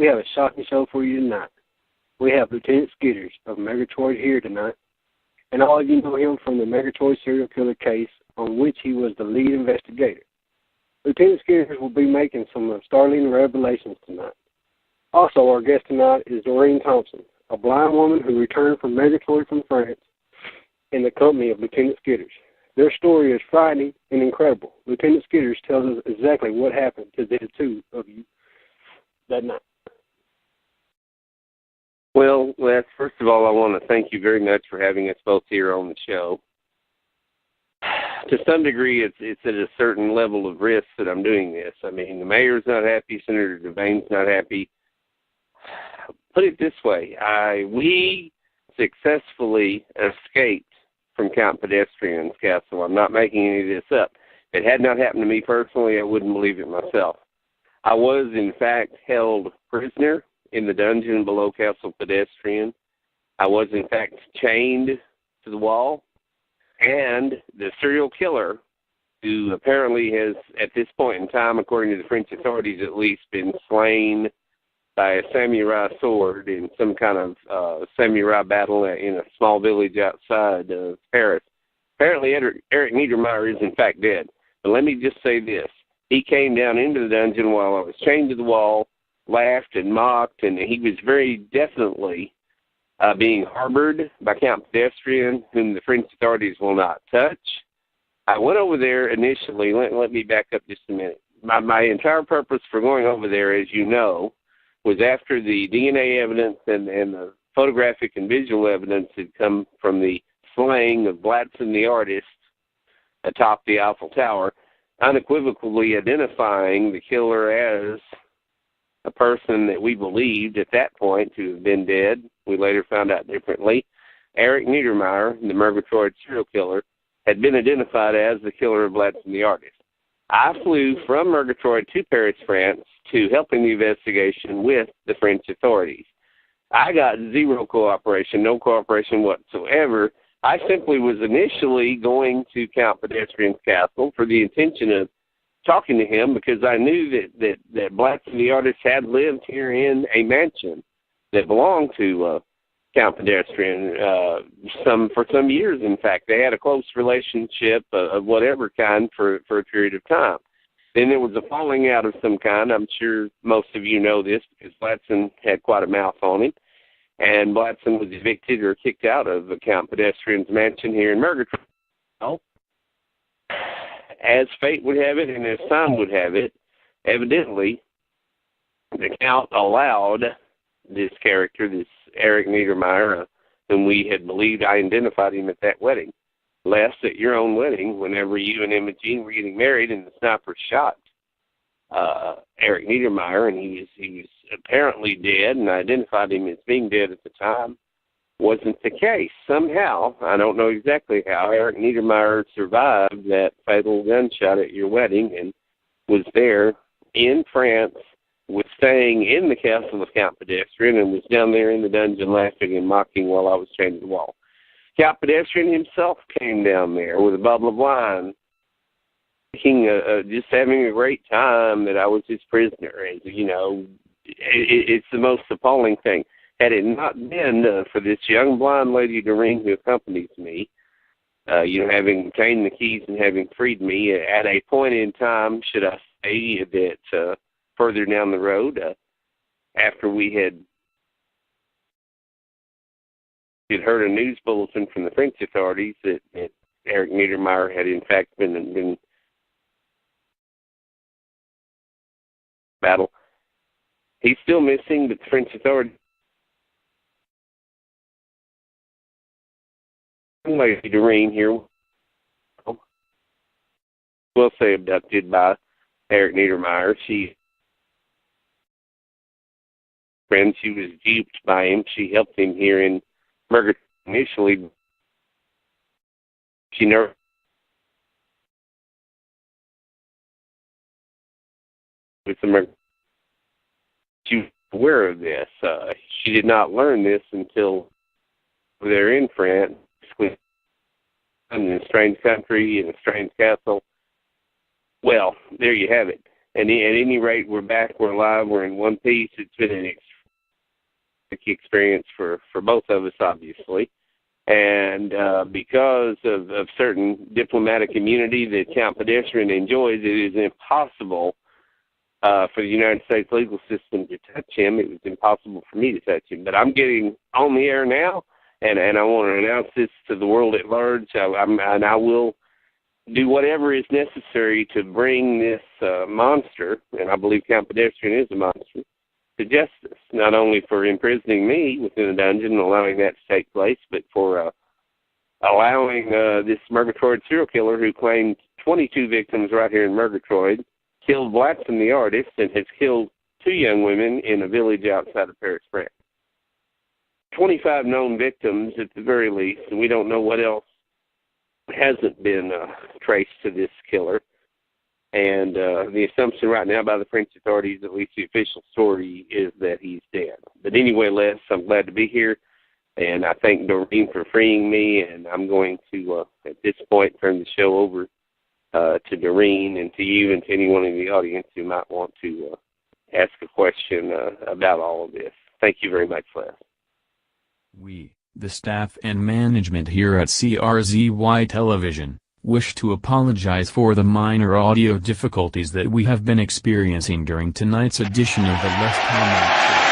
we have a shocking show for you tonight. We have Lieutenant Skitters of Murgatroyd here tonight, and all of you know him from the Murgatroyd serial killer case on which he was the lead investigator. Lieutenant Skitters will be making some startling revelations tonight. Also, our guest tonight is Doreen Thompson, a blind woman who returned from Murgatroyd from France in the company of Lieutenant Skitters. Their story is frightening and incredible. Lieutenant Skitters tells us exactly what happened to the two of you that night. Well, Les, first of all, I want to thank you very much for having us both here on the show. To some degree, it's at a certain level of risk that I'm doing this. I mean, the mayor's not happy, Senator Devaine's not happy. Put it this way, we successfully escaped from Count Pedestrian's castle. I'm not making any of this up. If it had not happened to me personally, I wouldn't believe it myself. I was, in fact, held prisoner in the dungeon below Castle Pedestrian. I was, in fact, chained to the wall. And the serial killer, who apparently has, at this point in time, according to the French authorities at least, been slain by a samurai sword in some kind of samurai battle in a small village outside of Paris. Apparently, Eric Niedermeyer is, in fact, dead. But let me just say this. He came down into the dungeon while I was chained to the wall, laughed and mocked, and he was very definitely being harbored by Count Pedestrian, whom the French authorities will not touch. I went over there initially. Let me back up just a minute. My entire purpose for going over there, as you know, was after the DNA evidence and the photographic and visual evidence had come from the slaying of Blatson the artist atop the Eiffel Tower, unequivocally identifying the killer as a person that we believed at that point to have been dead. We later found out differently. Eric Niedermeyer, the Murgatroyd serial killer, had been identified as the killer of Blatson the artist. I flew from Murgatroyd to Paris, France, to help in the investigation with the French authorities. I got zero cooperation, no cooperation whatsoever. I simply was initially going to Count Pedestrian's castle for the intention of talking to him because I knew that Blatson the artist had lived here in a mansion that belonged to Count Pedestrian for some years. In fact, they had a close relationship of whatever kind for a period of time. Then there was a falling out of some kind. I'm sure most of you know this because Blatson had quite a mouth on him. And Blatson was evicted or kicked out of Count Pedestrian's mansion here in Murgatroyd. Well, as fate would have it and as time would have it, evidently the Count allowed this character, this Eric Niedermeyer, whom we had believed I identified him at that wedding. Lest at your own wedding, whenever you and Imogene were getting married and the sniper shot Eric Niedermeyer, and he was apparently dead, and I identified him as being dead at the time, wasn't the case. Somehow, I don't know exactly how, Eric Niedermeyer survived that fatal gunshot at your wedding and was there in France, was staying in the castle of Count Pedestrian, and was down there in the dungeon laughing and mocking while I was chained to the wall. Count Pedestrian himself came down there with a bottle of wine, just having a great time that I was his prisoner. And, you know, it's the most appalling thing. Had it not been for this young blonde lady, Doreen, who accompanies me, having obtained the keys and having freed me at a point in time, should I say, that further down the road, after we had heard a news bulletin from the French authorities that Eric Niedermeyer had in fact been battle. He's still missing, but the French authorities, Lady Doreen here, will say abducted by Eric Niedermeyer. She was duped by him. She helped him here in Murgatroyd initially. She never with the she was aware of this. She did not learn this until they're in France, in a strange country, in a strange castle. Well, there you have it. And at any rate, we're back, we're alive, we're in one piece. It's been an experience for both of us, obviously. And because of certain diplomatic immunity that Count Pedestrian enjoys, it is impossible for the United States legal system to touch him. It was impossible for me to touch him. But I'm getting on the air now, and I want to announce this to the world at large. And I will do whatever is necessary to bring this monster, and I believe Count Pedestrian is a monster, to justice, not only for imprisoning me within a dungeon and allowing that to take place, but for allowing this Murgatroyd serial killer who claimed 22 victims right here in Murgatroyd, killed Blatson the artist, and has killed 2 young women in a village outside of Paris, France. 25 known victims at the very least, and we don't know what else hasn't been traced to this killer. And the assumption right now by the French authorities, at least the official story, is that he's dead. But anyway, Les, I'm glad to be here, and I thank Doreen for freeing me, and I'm going to, at this point, turn the show over to Doreen and to you and to anyone in the audience who might want to ask a question about all of this. Thank you very much, Les. We, the staff and management here at CRZY Television, wish to apologize for the minor audio difficulties that we have been experiencing during tonight's edition of the TOMAC Show.